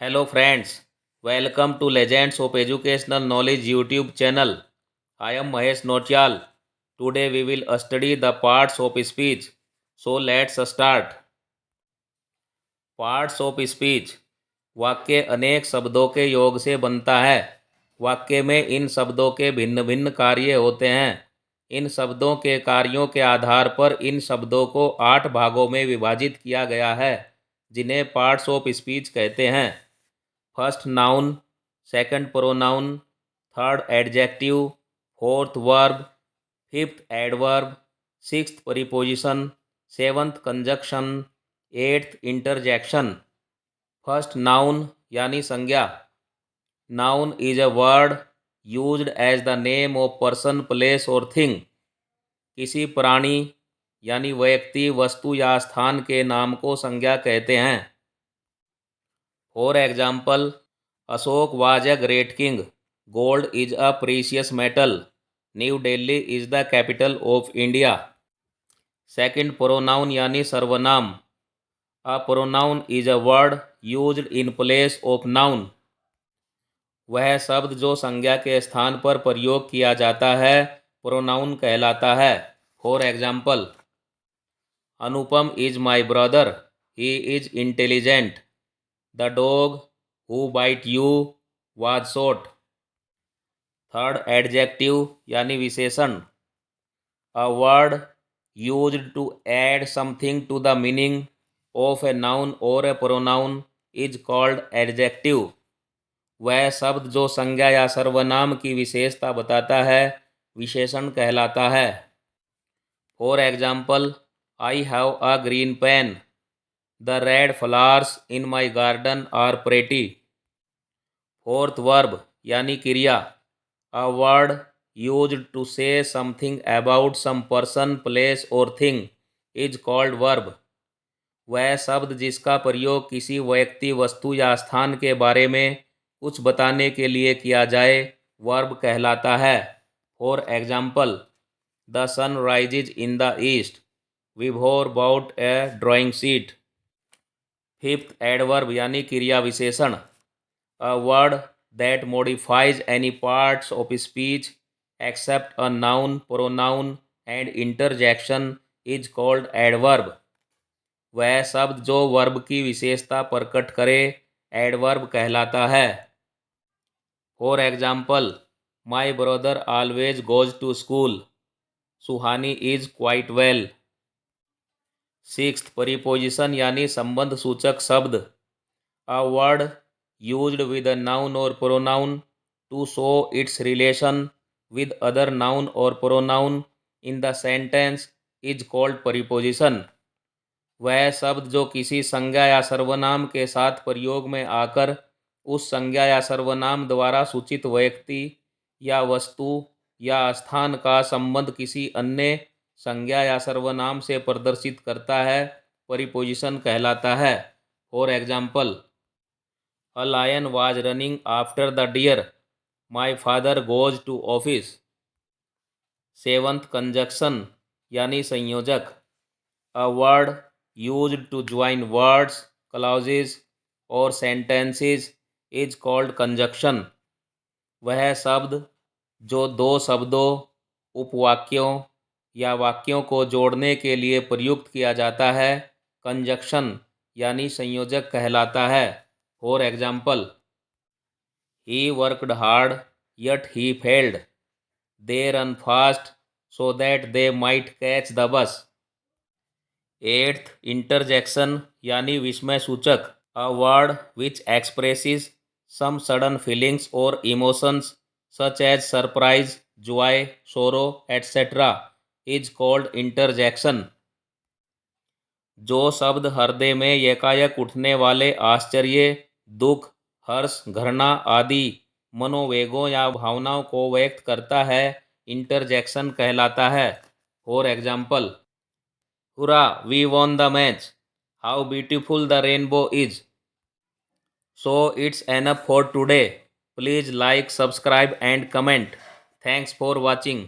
Hello friends, welcome to Legends of Educational Knowledge YouTube channel. I am Mahesh Notyal. Today we will study the parts of speech. So let's start. Parts of speech. वाक्य अनेक शब्दों के योग से बनता है। वाक्य में इन शब्दों के भिन्न भिन्न कार्य होते हैं। इन शब्दों के कार्यों के आधार पर इन शब्दों को 8 भागों में विभाजित किया गया है, जिन्हें पार्ट्स ऑफ स्पीच कहते हैं। First noun, second pronoun, third adjective, fourth verb, fifth adverb, sixth preposition, seventh conjunction, eighth interjection. First noun यानी संज्ञा। Noun is a word used as the name of person, place और thing. किसी प्राणी यानी व्यक्ति, वस्तु या स्थान के नाम को संज्ञा कहते हैं। For example, Ashok was a great king. Gold is a precious metal. New Delhi is the capital of India. Second pronoun यानी सर्वनाम। A pronoun is a word used in place of noun. वह शब्द जो संज्ञा के स्थान पर प्रयोग किया जाता है प्रोनाउन कहलाता है। For example, Anupam is my brother, he is intelligent. The dog who bit you was shot. Third adjective यानी विशेषण। A word used to add something to the meaning of a noun और a pronoun is called adjective. वह शब्द जो संज्ञा या सर्वनाम की विशेषता बताता है विशेषण कहलाता है। For example, I have a green pen. The red flowers in my garden are pretty. Fourth verb यानी क्रिया। A word used to say something about some person, place और थिंग इज कॉल्ड वर्ब। वह शब्द जिसका प्रयोग किसी व्यक्ति, वस्तु या स्थान के बारे में कुछ बताने के लिए किया जाए वर्ब कहलाता है। For example, the sun rises in the east. Vibhor bought a drawing sheet. Fifth adverb यानी क्रिया विशेषण। A word that modifies any parts of speech except a noun, pronoun and interjection is called adverb. वह शब्द जो verb की विशेषता प्रकट करे एडवर्ब कहलाता है। For example, my brother always goes to school. Suhani is quite well. Sixth preposition यानी संबंध सूचक शब्द। A word used with a noun or pronoun to show its relation with other noun or pronoun in the sentence is called preposition. वह शब्द जो किसी संज्ञा या सर्वनाम के साथ प्रयोग में आकर उस संज्ञा या सर्वनाम द्वारा सूचित व्यक्ति या वस्तु या स्थान का संबंध किसी अन्य संज्ञा या सर्वनाम से प्रदर्शित करता है प्रीपोजिशन कहलाता है। For example, a lion was running after the deer. My father goes to office. Seventh conjunction यानी संयोजक। A word used to join words, clauses और सेंटेंसेस इज कॉल्ड कंजक्शन। वह शब्द जो दो शब्दों, उपवाक्यों या वाक्यों को जोड़ने के लिए प्रयुक्त किया जाता है कंजक्शन यानी संयोजक कहलाता है। For example, he worked hard yet he failed. They run fast so that they might catch the bus. Eighth interjection यानी विस्मय सूचक। A word which expresses some sudden feelings or emotions such as surprise, joy, sorrow etcetera is called interjection. जो शब्द हृदय में एकाएक उठने वाले आश्चर्य, दुख, हर्ष, घृणा आदि मनोवेगों या भावनाओं को व्यक्त करता है इंटरजेक्शन कहलाता है। For example, hurrah we won the match. How beautiful the rainbow is. So it's enough for today. Please like, subscribe and comment. Thanks for watching.